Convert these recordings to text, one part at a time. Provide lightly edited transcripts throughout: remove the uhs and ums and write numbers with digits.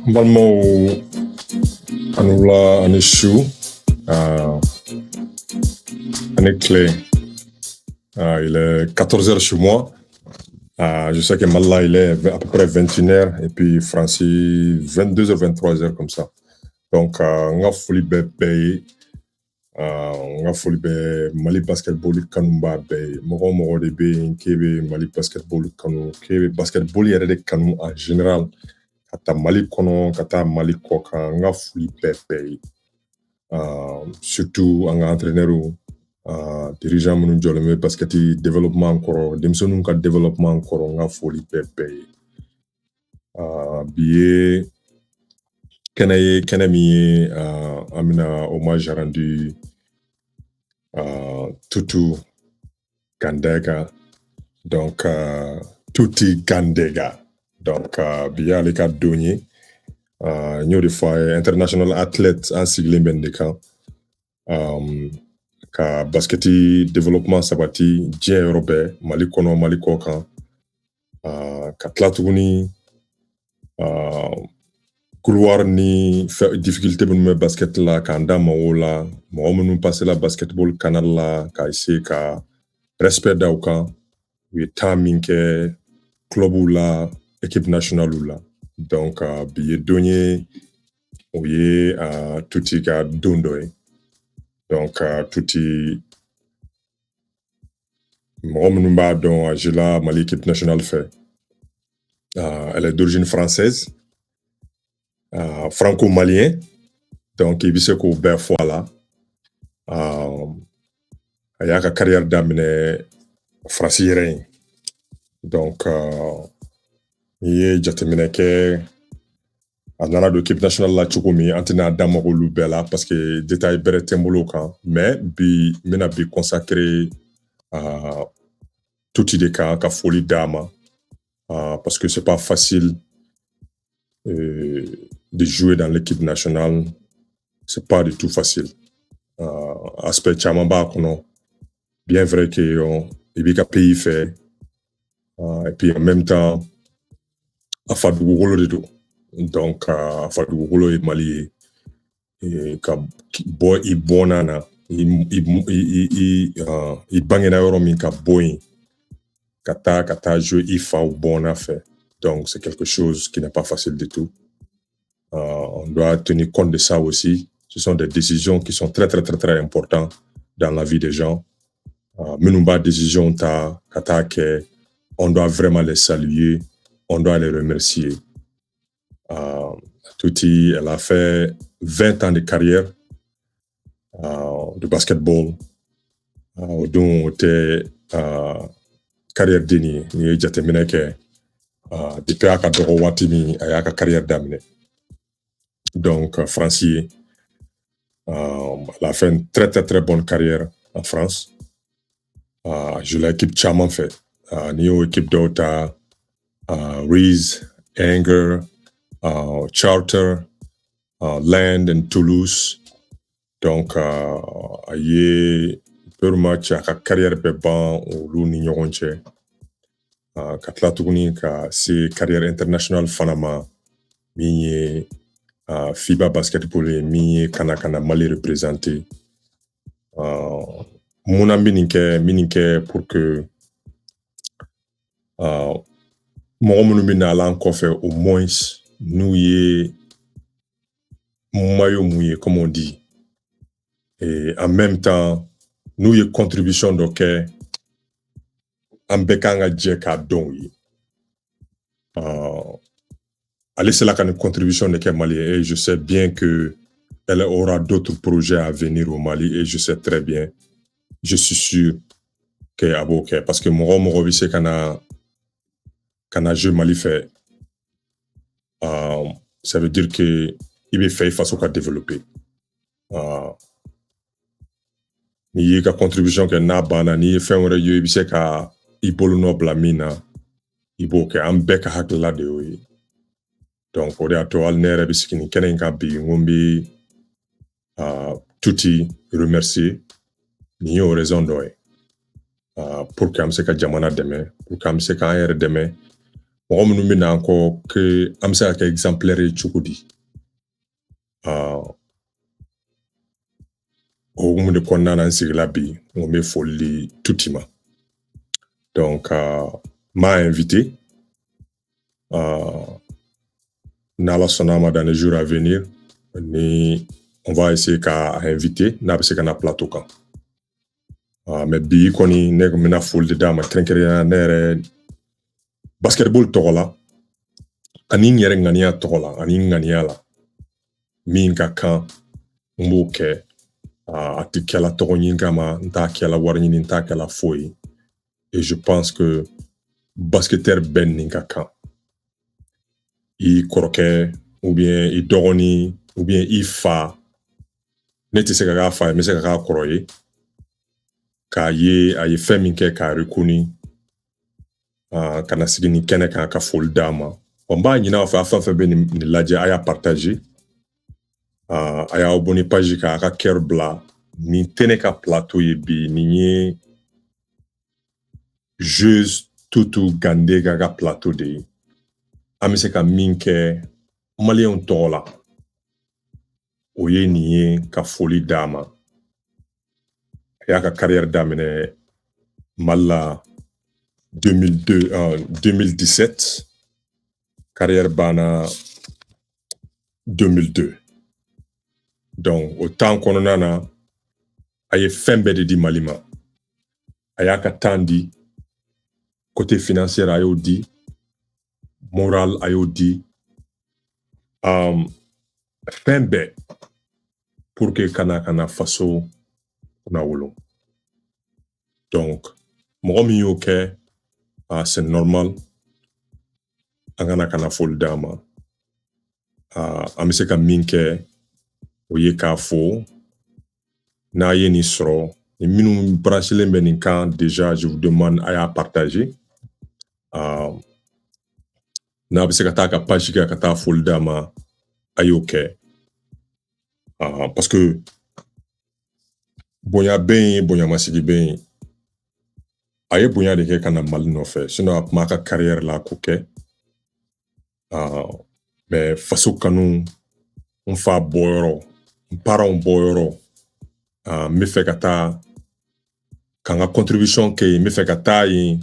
Balmo Anula Anishu Anikle. Il est 14h chez moi. Je sais que Mallah, il est à peu près 21h et puis Francis 22h, 23h comme ça. Donc, on a folie bébé. On a folie bébé. Mali basketball kanumba bébé. Moro de bébé. Kébé Mali basketball kanu. Kébé basketball yere de kanu en général. Kata Mali kono, kata Mali koka. On a folie bébé. Surtout en entraîneur dirigeant minnu jɔlen bɛ basketi développement kɔrɔ denmisɛnninw ka développement kɔrɔ n ka foli bɛɛ ye bi ye kɛnɛ min ye an bɛna hommage rendu Tutu Gandega donc Tuti Gandega donc bi y'ale ka don ye n y'o de fɔ a ye international athlete an sigilen bɛ nin de kan ka basketi développement sabati diɲɛ yɔrɔ bɛɛ Mali kɔnɔ Mali kɔ kan ka tila tuguni couloir ni difficulté minnu bɛ basket la k'an da mɔgɔw la mɔgɔ minnu passela basketball canal la ka essayer ka respect da u kan u ye temps min kɛ clubw la équipe nationale la donc bi ye don ye o ye Tuti ka don dɔ ye donc Tuti mɔgɔ minnu b'a dɔn a jela Mali équipe nationale fɛ elle est d'origine française franco-malien donc i bɛ se k'o bɛɛ fɔ a la a y'a ka carrière daminɛ Faransi yɛrɛ ye donc n'i ye jateminɛ kɛ a nana don équipe nationale la cogo min an tɛna da maga olu bɛɛ la parce que détail bɛrɛ tɛ n bolo o kan mais bi n bɛna bi consacrer Tuti de kan ka foli d'a ma parce que c'est pas facile de jouer dans l'équipe nationale c'est pas du tout facile aspect caman b'a kɔnɔ bien vrai que i b'i ka pays fɛ et puis en même temps a fa dugukolo de don donc a fa dugukolo ye Mali ye ka bɔ i bɔnna na i bangena yɔrɔ min ka bɔ yen ka taa jouer i faw bɔnna fɛ donc c'est quelque chose qui n'est pas facile du tout on doit tenir compte de ça aussi ce sont des décisions qui sont très très très très importantes dans la vie des gens minnu b'a décision ta ka taa kɛ on doit vraiment les saluer on doit les remercier Tuti elle a fait 20 ans de carrière de basketball o don o tɛ carrière denni ye n'i ye jateminɛ kɛ depuis a ka dɔgɔ waati min a y'a ka carrière daminɛ donc Franci elle a fait une très très très bonne carrière en France je l'ai équipe caman fɛ n'i y'o équipe dɔw ta Rize, Anger, Charter, Land and Toulouse donc a ye peu match a ka carrière bɛɛ ban olu ni ɲɔgɔn cɛ ka tila tuguni ka se carrière internationale fana ma min ye FIBA basketball ye min ye kana Mali représenter mun bɛ nin kɛ pour que mɔgɔ minnu bɛ na ala kɔfɛ au moins n'u ye maillot mun ye comme on dit et en même temps n'u ye contribution dɔ kɛ an bɛɛ kan ka jɛ k'a dɔn u ye ale sera ka nin contribution de kɛ Mali et je sais bien que elle aura d'autres projets à venir au Mali et je sais très bien je suis sûr que a b'o kɛ parce que mɔgɔ bɛ se ka na jouer Mali fɛ ça veut dire que i bɛ fɛ i faso ka développer n'i y'i ka contribution kɛ n'a banna n'i ye fɛn wɛrɛ ye i bɛ se ka i bolonɔ bila min na i b'o kɛ an bɛɛ ka hakilila de y'o ye donc o de y'a to hali ne yɛrɛ bɛ sigi nin kɛnɛ in kan bi n ko n bɛ Tuti remercier nin y'o raison dɔ ye pour que an bɛ se ka jamana dɛmɛ pour que an bɛ se k'an yɛrɛ dɛmɛ mɔgɔ minnu bɛ na encore que an bɛ se ka kɛ exemplaire ye cogo di o hukumu de kɔnɔna na n sigila bi n ko n bɛ foli di tuti ma donc m'a invité n'Ala sɔnna ma dans les jours à venir ni on va essayer k'a inviter n'a bɛ se ka na plateau kan mais bi kɔni ne ko n bɛna foli de d'a ma kɛrɛnkɛrɛnnenya ne yɛrɛ basketball tɔgɔ la ani n yɛrɛ ŋaniya tɔgɔ la ani n ŋaniya la min ka kan n b'o kɛ a tɛ kɛla tɔgɔ ɲini kama n t'a kɛla wari ɲini n t'a kɛla foyi et je pense que basketteur bɛɛ nin ka kan i kɔrɔkɛ ou bien i dɔgɔnin ou bien i fa ne tɛ se ka k'a fa ye n bɛ se ka k'a kɔrɔ ye k'a ye a ye fɛn min kɛ k'a reconnu ka na sigi nin kɛnɛ kan ka foli d'a ma n b'a ɲini aw fɛ a fɛn fɛn bɛ nin lajɛ a y'a partager a y'aw bɔ ni page kan a ka cœur bila nin tɛ ne ka plateau ye bi nin ye Jeuse Tutu Gandega ka plateau de ye an bɛ se ka min kɛ maliyɛnw tɔgɔ la o ye nin ye ka foli d'a ma a y'a ka carrière daminɛ Mali la 2017 carrière banna 2002 donc o temps kɔnɔna na a ye fɛn bɛɛ de di Mali ma a y'a ka temps di côté financier a y'o di moral a y'o di fɛn bɛɛ pour que kana faso kuna wolo donc mɔgɔ min y'o kɛ c'est normal an kana foli d'a ma an bɛ se ka min kɛ o ye k'a fo n'a ye nin sɔrɔ ni minnu branchelen bɛ nin kan déjà je vous demande a y'a partager n'a bɛ se ka taa ka page kɛ ka taa foli d'a ma a y'o kɛ parce que bonya bɛ yen bonyamasigi bɛ yen a ye bonya de kɛ ka na Mali nɔfɛ sinon a tun b'a ka carrière la ko kɛ mais faso kanu n fa bɔyɔrɔ n parents bɔyɔrɔ n bɛ fɛ ka taa ka n ka contribution kɛ yen n bɛ fɛ ka taa yen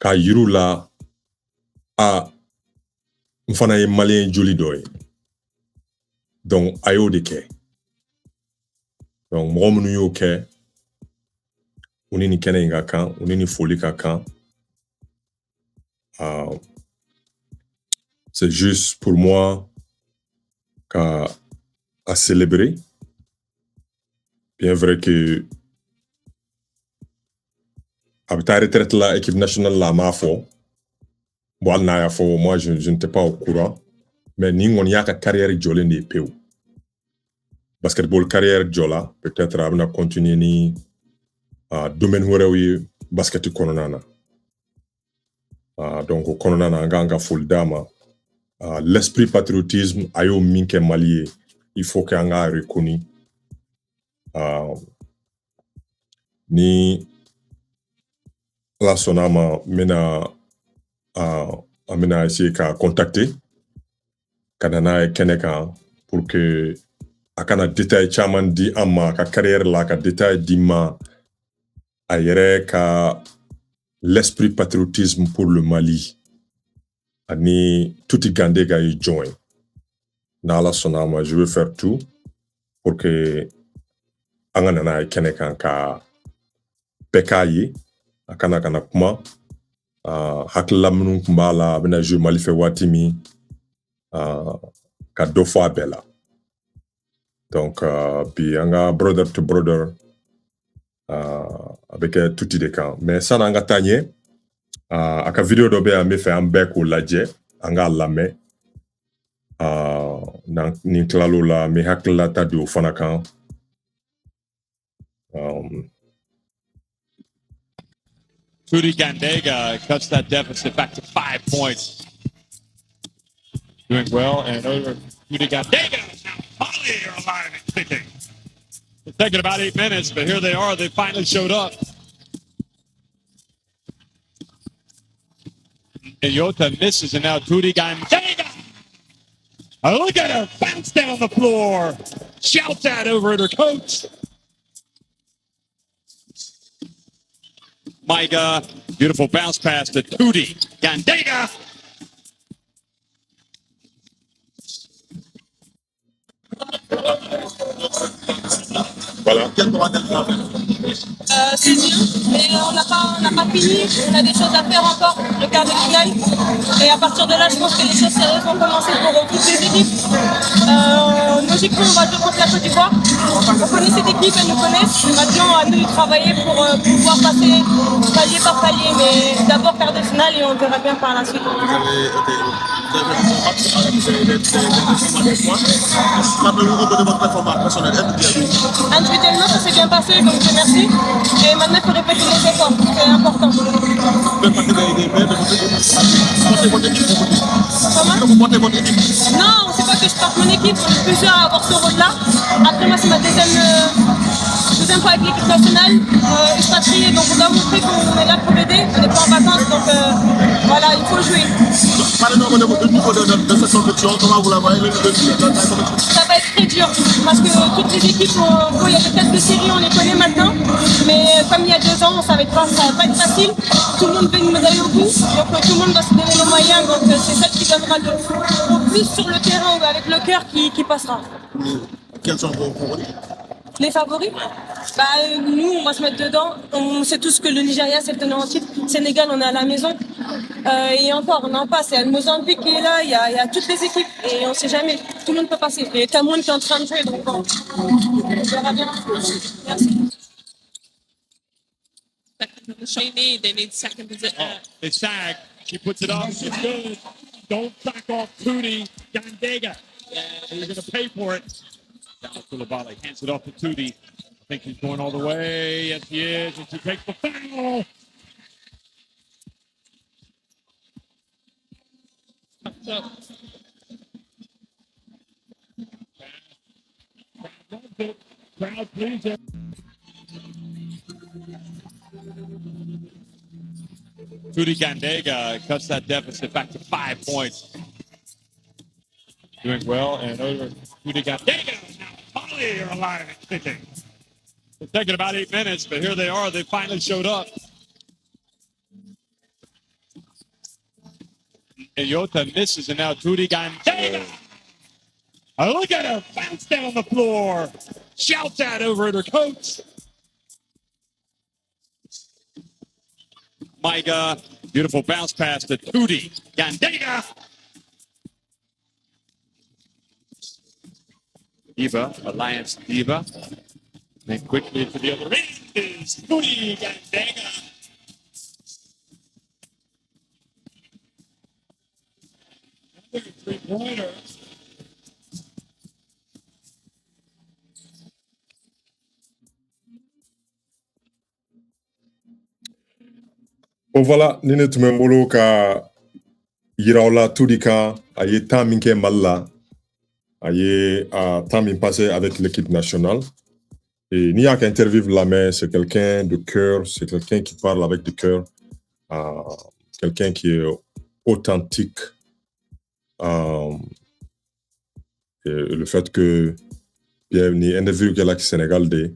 k'a yir'u la n fana ye maliyɛn joli dɔ ye donc a y'o de kɛ donc mɔgɔ minnu y'o kɛ u ni nin kɛnɛ in ka kan u ni nin foli ka kan c'est juste pour moi à célébrer bien vrai que a bɛ taa retraite la équipe nationale la a m'a fɔ bon hali n'a y'a fɔ moi je n'étais pas au courant mais nin kɔni y'a ka carrière jɔlen de ye pewu basketball carrière jɔla peut-être a bɛna continuer ni domaine wɛrɛw ye basket kɔnɔna na donc o kɔnɔna na an k'an ka foli d'a ma l'esprit patriotisme a y'o min kɛ Mali ye il faut que an k'a reconnu ni Ala sɔnna ma an bɛna essayer ka contacter ka na n'a ye kɛnɛ kan pour que a kana détail caman di an ma a ka carrière la ka détail di ma a yɛrɛ ka l'esprit patriotisme pour le Mali ani Tuti Gandega ye jɔn ye n'Ala sɔnna ma je vais faire tout pour que an ka na n'a ye kɛnɛ kan ka bɛɛ k'a ye a kana kuma hakilila minnu tun b'a la a bɛna jouer Mali fɛ waati min ka dɔ fɔ a bɛɛ la donc bi an ka brother to brother a bɛ kɛ Tuti de kan mais sani an ka taa ɲɛ a ka video dɔ bɛ yan n bɛ fɛ an bɛɛ k'o lajɛ an k'a lamɛn ni n tilal'o la n bɛ hakililata di o fana kan Tuti Gandega cuts that deficit back to 5 points. Doing well, and over Tuti Gandega is now Mali are alive and kicking. It's taken about 8 minutes, but here they are. They finally showed up. Yota misses, and now Tuti Gandega. Oh, look at her bounce down the floor. Shouts that over at her coach. Micah, beautiful bounce pass to Tuti Gandega. Voilà. C'est bien, mais on n'a pas fini. On a des choses à faire encore, le quart de finale. Et à partir de là, je pense que les choses sérieuses vont commencer pour toutes les équipes. Logiquement, on va jouer contre la Côte d'Ivoire. On connaît cette équipe, elle nous connaît. Maintenant, à nous de travailler pour pouvoir passer palier par palier. Mais d'abord quart de finale et on verra bien par la suite. Vous avez des points. Rappelez-vous de votre performance personnelle. Individuellement, ça s'est bien passé, donc je remercie. Et maintenant, il faut répéter les efforts, c'est important. Comment? Non, c'est pas que je porte mon équipe, on est plusieurs à avoir ce rôle-là. Après, moi, c'est ma deuxième fois avec l'équipe nationale, expatriée, donc on doit montrer qu'on est là pour aider, on n'est pas en vacances, donc voilà, il faut jouer. Parlez-nous de niveau de cette compétition, comment vous la voyez? Ça va être très dur, parce que toutes les équipes, il y a des têtes de série, on les connaît maintenant, mais comme il y a 2 ans, ça va pas être facile. Tout le monde veut une médaille au bout, donc tout le monde va se donner les moyens, donc c'est celle qui donnera le plus sur le terrain ou avec le cœur qui passera. Quels sont vos favoris? Les favoris, nous, on va se mettre dedans. On sait tous que le Nigeria, c'est le tenant en titre. Sénégal, on est à la maison. Et encore, on en passe. Il y a le Mozambique qui est là, il y a toutes les équipes. Et on ne sait jamais. Tout le monde peut passer. Et Cameroun qui est en train de jouer. Donc, bon, on verra bien. Merci. They need second position. They sag. She puts it up. It's good. Don't back off Tuti Gandega. You're going to pay for it. Down to Lavale. Hands it off to Tuti. I think he's going all the way. Yes, he is. And she takes the foul. Crowd pleaser. Tuti Gandega cuts that deficit back to 5 points. Doing well, and over Tuti Gandega. Now Molly are alive and kicking. It's taken about 8 minutes, but here they are. They finally showed up. And Yota misses, and now Tuti Gandega. Oh, look at her bounce down the floor. Shouts that over at her coach. Micah, beautiful bounce pass to Tuti Gandega. Diva, Alliance Diva. Then quickly to the other end is Tuti Gandega. Another 3-pointer. Bon voilà, ni ne tun bɛ n bolo ka yiraw la Tuti kan a ye temps min kɛ Mali la, a ye temps min passé avec l'équipe nationale. Et n'i y'a ka interview lamɛn, c'est quelqu'un de cœur, c'est quelqu'un qui parle avec du cœur, quelqu'un qui est authentique. Et le fait que bien ni interview kɛla Sénégal de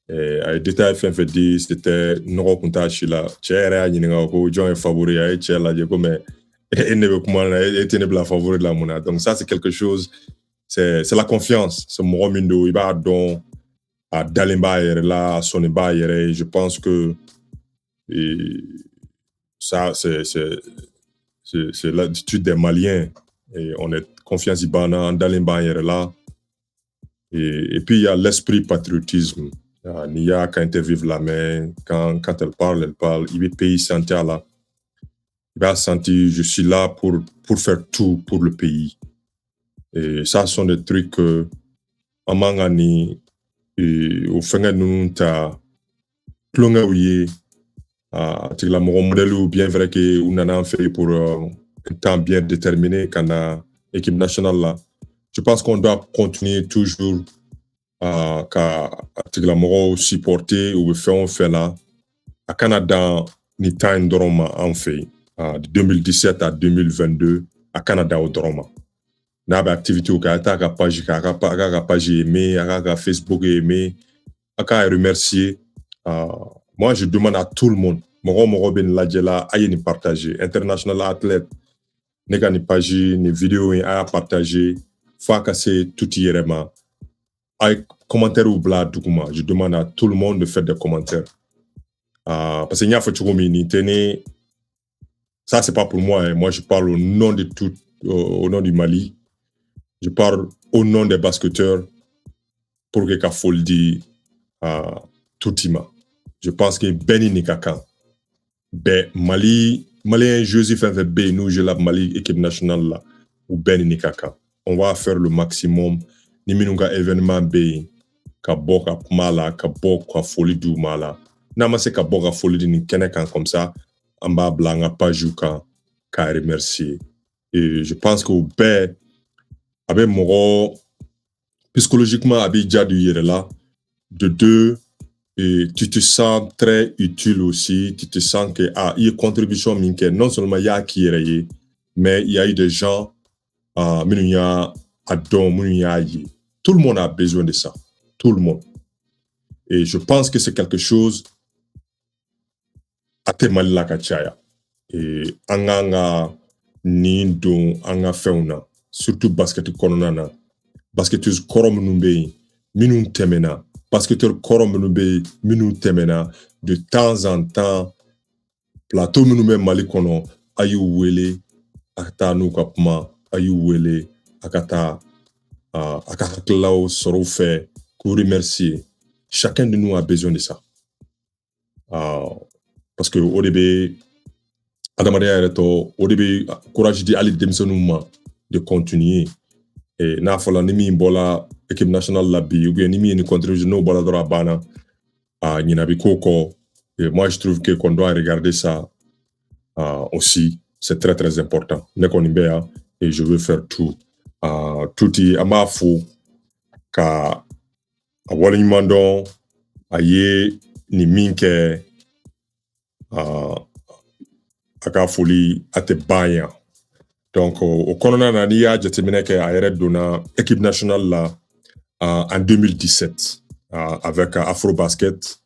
a ye détail fɛn fɛn di, c'était nɔgɔ kun t'a si la. Cɛ yɛrɛ y'a ɲininka ko jɔn ye favori, a ye cɛ lajɛ ko mais e ne bɛ kuma na, e tɛ ne bila favori la mun na. Donc ça c'est quelque chose, c'est la confiance. C'est mɔgɔ min don i b'a dɔn a dalen b'a yɛrɛ la, a sɔnni b'a yɛrɛ ye. Je pense que ça c'est l'attitude des Maliens. Et on est confiance i banna, an dalen b'an yɛrɛ la. Et puis il y a l'esprit patriotisme. N'i y'a ka interview lamɛn, quand elle parle, il bɛ pays sentir là. Il va sentir, je suis là pour faire tout pour le pays. Et ça sont des trucs que an man ka ni o fɛngɛ ninnu ta tulonkɛw ye. A tigilamɔgɔ modèle bien vrai que u nana an fɛ pour un temps bien déterminé ka na équipe nationale là. Je pense qu'on doit continuer toujours ka tigilamɔgɔw supporter u bɛ fɛn o fɛn la. A kana dan ni temps in dɔrɔn ma an fɛ yen. de 2017 à 2022 à Canada au Droma. N'a pas activité au Canada, à page aimé, à Facebook aimé, à remercier. Moi, je demande à tout le monde, moi ben ladjela aye ni partager, international athlète, nega ni page ni vidéo à partager, fa kase tout yérema. Ay commentaire ou bla doukuma, je demande à tout le monde de faire des commentaires. Parce que n'y a fait ni tene, ça c'est pas pour moi, hein. Moi je parle au nom de tout, au nom du Mali. Je parle au nom des basketteurs pour que Kafoldi tout ima. Je pense que Beni Nikaka, Malien Joseph FB, nous, je l'ai Mali, équipe nationale là, ou Beni Nikaka. On va faire le maximum. Ni minunga événement B, ka boka mala, ka boka folie du mala. Namase ka boka folie d'une kenekan comme ça, en bas blanc, pas jouka, ka remercier. Et je pense que B, avec mon psychologiquement, avec Djadou là, de deux, et tu te sens très utile aussi, tu te sens que il y a une contribution minke, non seulement il y a qui est, mais il y a eu des gens, tout le monde a besoin de ça, tout le monde. Et je pense que c'est quelque chose à témoigner la kachaya. Et anga ni don anga feuna, surtout basket konona, basketeuse korom numbe, minun temena. Basketteur korom menube minu temena de temps en temps plateau menube Mali kono ayu wele akata nou kapma ayu wele akata akaklao soro fait pour remercier. Chacun de nous a besoin de ça. Parce que au début adamadea reto au début courage di ali demsonuma de continuer et na fola nimi bola équipe nationale la bi ou bien ni une contribution no bola dora bana Ninabi Koko. Et moi je trouve que qu'on doit regarder ça aussi, c'est très très important. Nekonimbea et je veux faire tout touti amafu ka awalimando aye ni minke aka foli ate banya. Donc au Konona Nania Jatemineke a donna équipe nationale là en 2017 avec Afrobasket.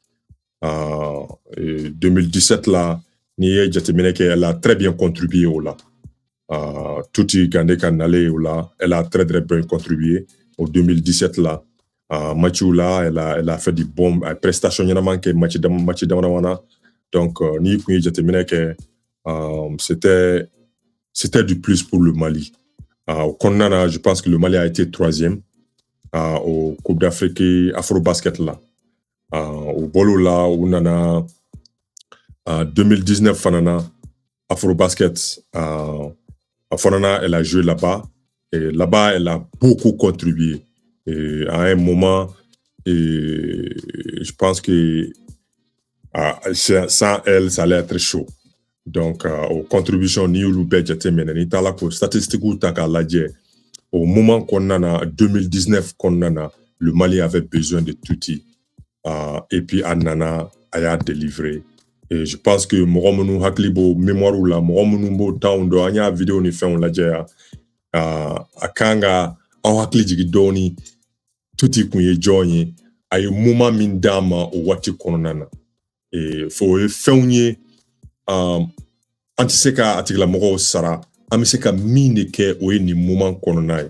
2017 là, Nia Jatemineke elle a très bien contribué au là. Touti Gande Kanale ou là, elle a très très bien contribué. Au 2017 là, Mathieu là, elle a fait du bon prestation yana manque Mathieu Damanawana. Donc Nia Jatemineke c'était du plus pour le Mali. Au Konana, je pense que le Mali a été 3e au Coupe d'Afrique Afrobasket là. Au Bolo là, on a 2019 Fanana Afrobasket. Fanana, elle a joué là-bas. Et là-bas, elle a beaucoup contribué. Et à un moment, je pense que sans elle, ça allait être chaud. Donc, aux contributions, ni ou budget, ni tala ko statistique ou taka ladje. Au moment qu'on en a 2019, qu'on en a, le Mali avait besoin de touti. Et puis Anana a délivré. Et je pense que Moromonu Haklibo mémoire ou la Moromonu Town do anya vidéo ni fait on ladje akanga en Hakli jigidoni touti kunye joigné ay moment min dama o wati konana. Et faut faire antiseka atigla moko sara amiseka mine ke o ni moment kononai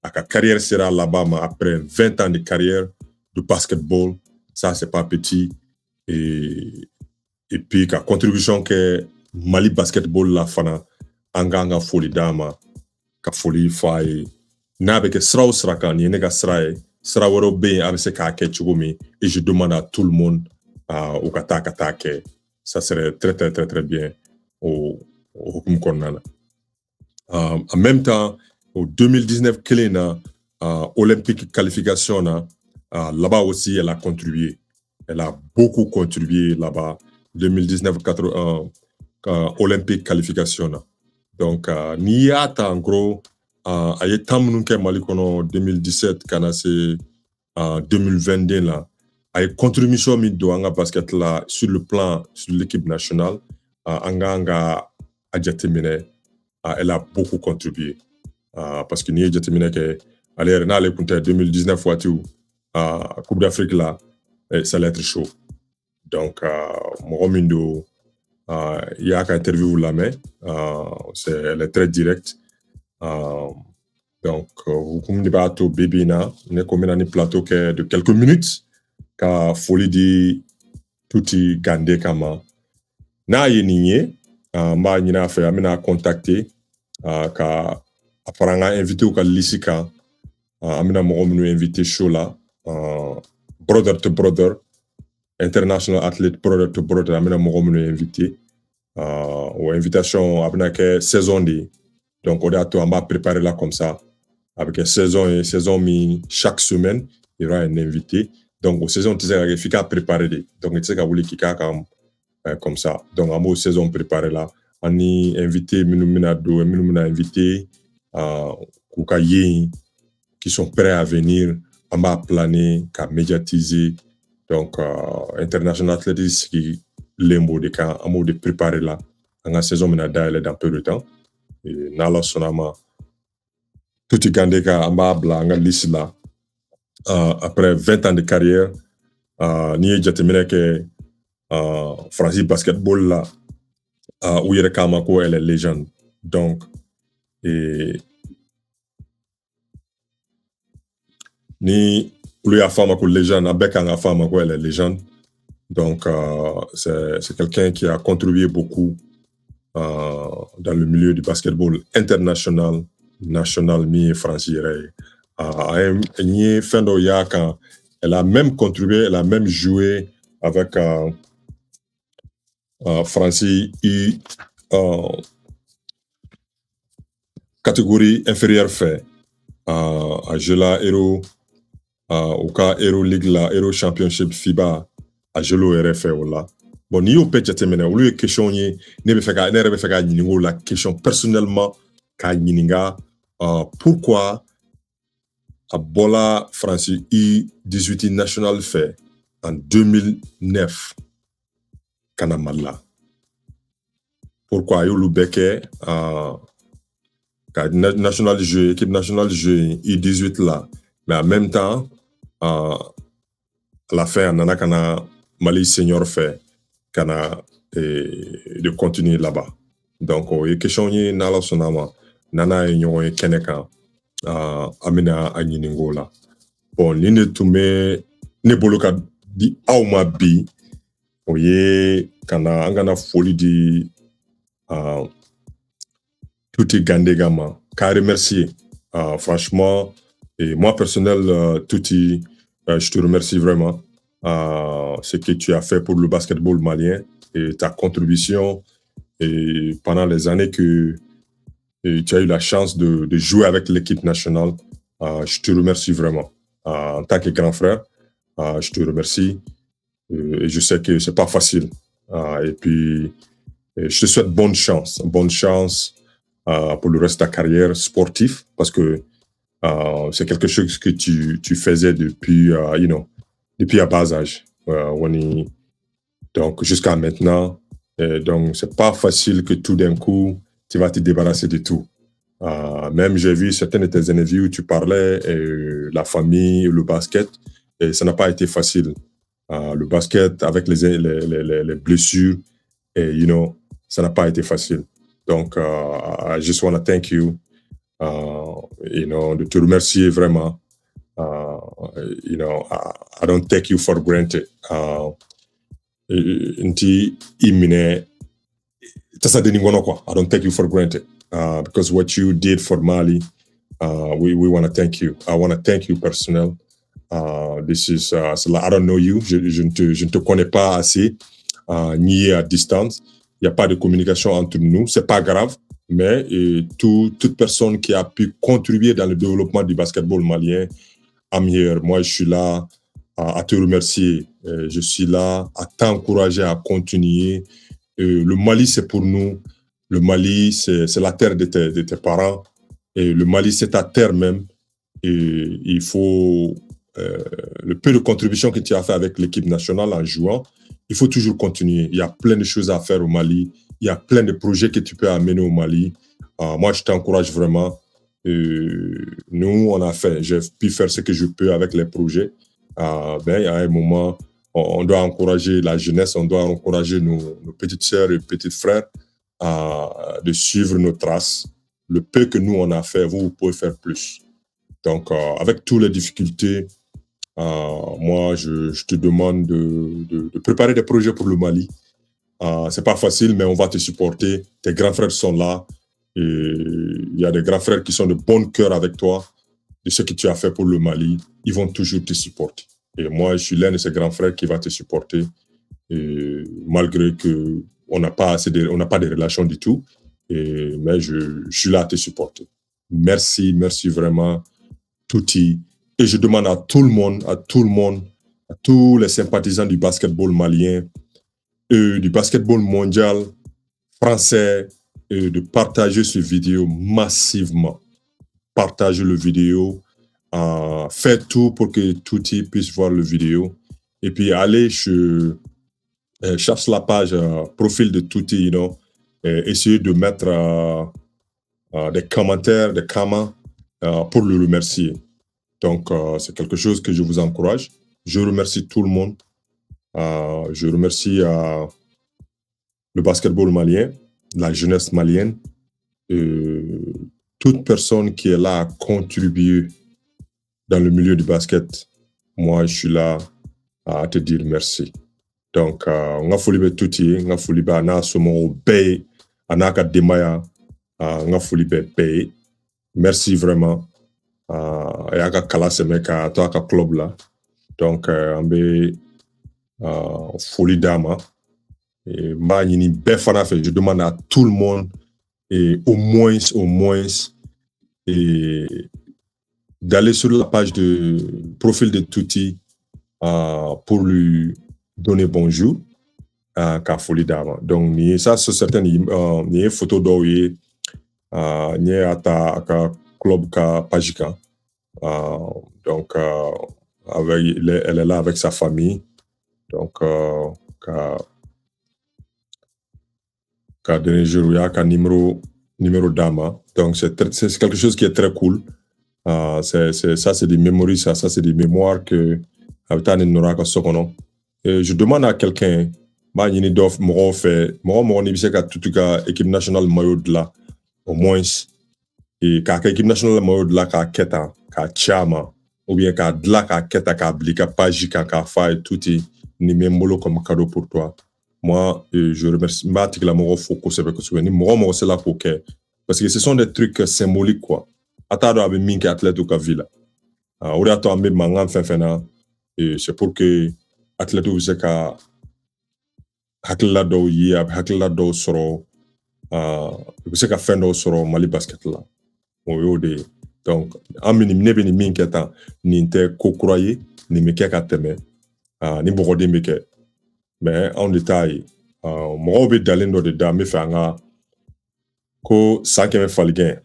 aka carrière sera là-bas après 20 ans de carrière de basketball, ça c'est pas petit. Et puis ka contribution que Mali basketball la fana anga foli dama ka foli fay na be ke sra kan ni nega sra woro be amiseka ke chugumi. Et je demande à tout le monde au kata ke ça serait très très très très bien au Konana. En même temps, au 2019 Kelena Olympique qualification là-bas aussi elle a contribué. Elle a beaucoup contribué là-bas. 2019 Olympique qualification. Donc ni ata en gros aye tamnunke malikono 2017 kana c'est 2022 là. Avec contribution mi do anga basket là sur le plan sur l'équipe nationale anga à jateminɛ elle a beaucoup contribué parce que n'i ye jateminɛ kɛ ale yɛrɛ n'ale kun tɛ 2019 waatiw Coupe d'Afrique là ça allait être chaud donc mɔgɔ min don il y a ka interview lamɛn elle est très directe donc hukumu de b'a to bi in na ne ko n bɛna ni plateau kɛ de quelques minutes ka foli di Tuti Gande kama n'a ye nin ye n b'a ɲini a fɛ an bɛna contacter ka a fara an ka invité ka liste kan an bɛna mɔgɔ minnu invité show la brother to brother international athlete brother to brother an bɛna mɔgɔ minnu invité o invitation a bɛna kɛ saison de ye donc o de y'a to an b'a préparer la comme ça a bɛ kɛ saison min chaque semaine il y aura un invité donc o saison tɛ se ka kɛ f'i k'a préparer de donc i tɛ se ka wuli k'i k'a kan comme ça donc an b'o saison préparer la an ni invité minnu bɛna don minnu bɛna invité k'u ka ye yen qui sont prêts à venir an b'a planer ka médiatiser donc international athlétique sigilen b'o de kan an b'o de préparer la an ka saison bɛna dayɛlɛ dans peu de temps n'Ala sɔnna ma Tuti Gande ka an b'a bila an ka liste la après 20 ans de carrière n'i ye jateminɛ kɛ Faransi basketball la u yɛrɛ k'a ma ko elle est légende donc ni olu y'a fɔ a ma ko légende a bɛɛ kan ka fɔ a ma ko elle est légende donc c'est quelqu'un qui a contribué beaucoup dans le milieu du basketball international national min ye Faransi yɛrɛ ye n ye fɛn dɔw y'a kan elle a même contribué elle a même joué avec Faransi catégorie inférieure fɛ a joué la Euro au ka Euro League la Euro Championship FIBA a joué o yɛrɛ fɛ o la bon n'i y'o bɛɛ jateminɛ olu ye question ye ne yɛrɛ bɛ fɛ ka ɲininka o la question personnellement k'a ɲininka pourquoi a bɔla Faransi U18 national fɛ en 2009 ka na Mali la pourquoi a y'olu bɛɛ kɛ ka national jeu équipe nationale jeu U18 la mais en même temps à la fin a nana ka na Mali senior fɛ ka na de continuer là-bas donc o ye question ye n'Ala sɔnna ma nana ye ɲɔgɔn ye kɛnɛ kan an bɛna a ɲininka o la bon nin de tun bɛ ne bolo ka di aw ma bi o ye an kana foli di Tuti Gande ma k'a remercier franchement et moi personnel Tuti je te remercie vraiment ce que tu as fait pour le basketball malien et ta contribution et pendant les années que tu as eu la chance de jouer avec l'équipe nationale. Je te remercie vraiment. En tant que grand frère, je te remercie. Et je sais que c'est pas facile. Et puis, je te souhaite bonne chance pour le reste de ta carrière sportive parce que c'est quelque chose que tu faisais depuis, depuis à bas âge. Donc, jusqu'à maintenant. Donc, c'est pas facile que tout d'un coup, tu vas te débarrasser de tout. Même j'ai vu certaines de tes interviews où tu parlais la famille, le basket, et ça n'a pas été facile. Le basket avec les blessures, et ça n'a pas été facile. Donc, I just want to thank you, de te remercier vraiment. I don't take you for granted. Nti imine tasa deni ngono kwa. I don't take you for granted because what you did for Mali, we want to thank you. I want to thank you personnel. This is I don't know you. Je ne te connais pas assez ni à distance. Il y a pas de communication entre nous. C'est pas grave, mais toute personne qui a pu contribuer dans le développement du basketball malien, I'm here. Moi, je suis là à te remercier. Je suis là à t'encourager à continuer. Le Mali, c'est pour nous. Le Mali, c'est la terre de tes parents. Et le Mali, c'est ta terre même. Et il faut... le peu de contribution que tu as fait avec l'équipe nationale en jouant, il faut toujours continuer. Il y a plein de choses à faire au Mali. Il y a plein de projets que tu peux amener au Mali. Moi, je t'encourage vraiment. Nous, on a fait, j'ai pu faire ce que je peux avec les projets. Ben, à un moment, on doit encourager la jeunesse, on doit encourager nos petites sœurs et petits frères de suivre nos traces. Le peu que nous, on a fait, vous pouvez faire plus. Donc, avec toutes les difficultés, moi, je te demande de préparer des projets pour le Mali. C'est pas facile, mais on va te supporter. Tes grands frères sont là. Et il y a des grands frères qui sont de bon cœur avec toi, de ce que tu as fait pour le Mali. Ils vont toujours te supporter. Et moi, je suis l'un de ces grands frères qui va te supporter. Et malgré qu'on n'a pas de relations du tout, mais je suis là à te supporter. Merci vraiment, Touti. Et je demande à tout le monde, à tous les sympathisants du basketball malien, du basketball mondial, français, de partager cette vidéo massivement. Partagez le vidéo. Faites tout pour que Touti puisse voir le vidéo. Et puis, allez cherche la page profil de Touti, essayez de mettre des commentaires, des comments pour le remercier. Donc, c'est quelque chose que je vous encourage. Je remercie tout le monde. Je remercie le basketball malien, la jeunesse malienne, toute personne qui est là à contribuer dans le milieu du basket. Moi, je suis là à te dire merci. Donc, on a foulé touti, on a foulé ana somo bay, anaka demaya, on a foulé bay. Merci vraiment. Et aka kala semeka to aka club là. Donc, on be folie dama. Et je demande à tout le monde et au moins et d'aller sur la page de profil de Touti pour lui donner bonjour à folie dama. Donc ça c'est certain ni photo d'oye ni ata club ka pajika. Donc elle est là avec sa famille. Donc numéro d'âme. Donc, c'est quelque chose qui est très cool. Ça, c'est des mémories, ça c'est des mémoires que je demande à quelqu'un, équipe nationale maillot de là, au moins, et quand équipe nationale maillot de là, keta, chama, ou bien de là, keta, blika, pajika, fa et tout, ni même comme cadeau pour toi. Moi, je remercie Matik la moro foko c'est là pour que parce que ce sont des trucs symboliques quoi. Atado avec minki athlète ou kavila. Ori ato ambe mangan fenfena et c'est pour que athlète ou zeka hakla do yi hakla do soro zeka fendo soro Mali basket là. Oyode donc amini nebe ni minki ata ni te kokroyer ni meke ka teme ni bogode meke. Mais en détail, moi, je suis dans le dame, ko sa keme falgen,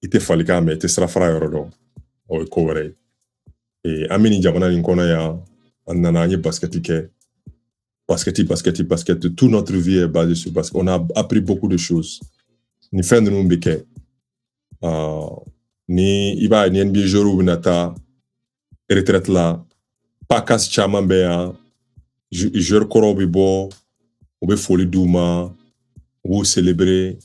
ite falga mais te sera fra yoro o ko wore. Et amini jamana ni kona ya anana ni basket, toute notre vie est basée sur basket. On a appris beaucoup de choses. Ni fin de nous mbeke. Ni iba ni NBA jour nata retraite là, pas casse chama be je koro bi bo on be folie douma ou célébrer.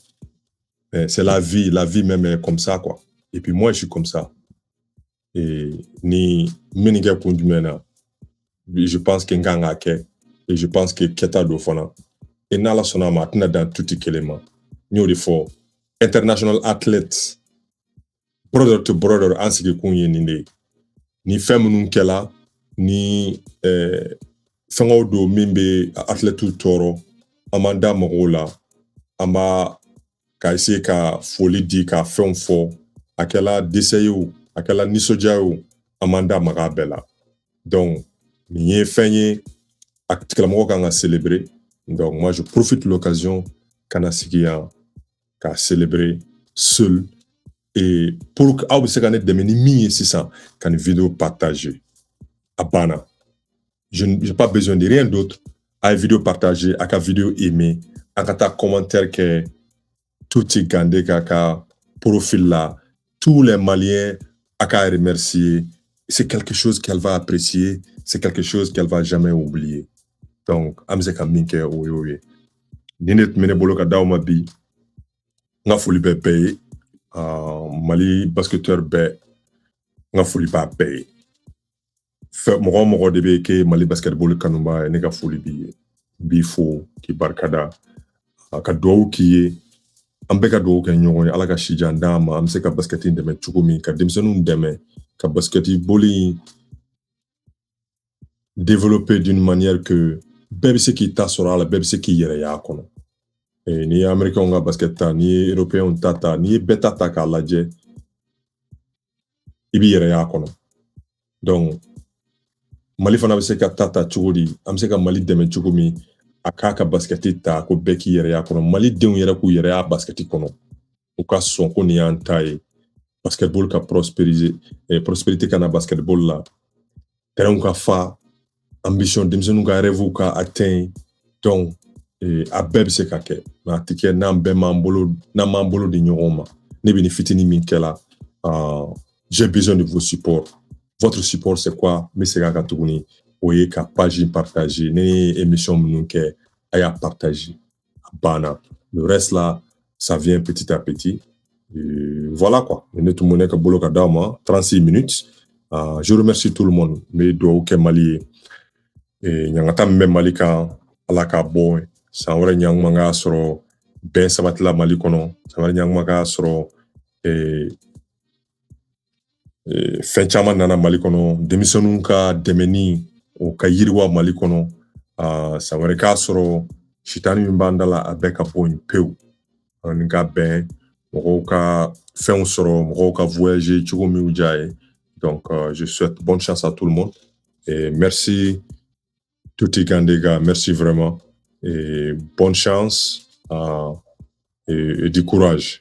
C'est la vie même est comme ça quoi. Et puis moi je suis comme ça. Et ni meniga kundumena je pense que nganga ke et je pense que keta do fona et nala sona matna dans tout élément ni de fo international athletes brother to brother ansiki kunye ni femme nun kela ni fengo do mimbe athlète toro amanda mogola amba ka essayer ka folie di ka femme fo akela deseyo akela nisojao amanda magabela donc ni fenye akela mogo kanga célébrer. Donc moi je profite de l'occasion kana sikia ka célébrer seul et pour que abu sekane demeni mi c'est ça kan vidéo partager abana. Je n'ai pas besoin de rien d'autre a vidéo partagé, a ka vidéo aimé, a ka ta commentaire que tout est gandé ka profil là, tous les Maliens a ka remercier. C'est quelque chose qu'elle va apprécier, c'est quelque chose qu'elle va jamais oublier. Donc, amze ka minke oui. Ninet mene bolo ka daw ma bi, nga foli be be, Mali basketteur be, nga foli ba be. Mɔgɔ de bɛ ke Mali basketball kanuba ne ka foli bi fo ki barikada ka duwawu k'i ye an bɛɛ ka duwawu kɛ ɲɔgɔn ye ala ka sijan d'an ma an bɛ se ka basketi dɛmɛ cogo min ka denmisɛnninw dɛmɛ ka basketi boli développer d'une manière que bɛɛ bɛ se k'i ta sɔrɔ a la bɛɛ bɛ se k'i yɛrɛ y'a kɔnɔ n'i ye américains ka basket ta n'i ye européens ta n'i ye bɛɛ ta k'a lajɛ i b'i yɛrɛ y'a kɔnɔ donc Mali fana bɛ se ka ta cogo di an bɛ se ka Mali dɛmɛ cogo min a k'a ka basketi ta ko bɛɛ k'i yɛrɛ y'a kɔnɔ Mali denw yɛrɛ k'u yɛrɛ y'a basketi kɔnɔ u ka sɔn ko nin y'an ta ye basketball ka prospérité kana basketball la terrain ka fa ambition denmisɛnninw ka rêve ka atteint donc a bɛɛ bɛ se ka kɛ mais a tɛ kɛ n'an m'an bolo di ɲɔgɔn ma ne bɛ nin fitinin min kɛla j'ai besoin de vos supports. Votre support, c'est quoi? Mais c'est ka tuguni o ye ka page partager ne émission minnu kɛ a y'a partager banna le reste là ça vient petit à petit et voilà quoi ne tout monde ka bolo ka d'aw ma 36 minutes je remercie tout le monde mais duwawu kɛ Mali ye ɲangata min bɛ Mali kan ala k'a bɔ san wɛrɛ ɲanguma k'a sɔrɔ bɛn sabatila Mali kɔnɔ san wɛrɛ ɲanguma k'a sɔrɔ fɛn caman nana Mali kɔnɔ denmisɛnninw ka dɛmɛni o ka yiriwa Mali kɔnɔ san wɛrɛ k'a sɔrɔ sitani min b'an da la a bɛɛ ka bɔ yen pewu ni ka bɛn mɔgɔw ka fɛnw sɔrɔ mɔgɔw ka voyager cogo min u diya ye donc je souhaite bonne chance à tout le monde et merci Tuti Gandega merci vraiment et bonne chance et du courage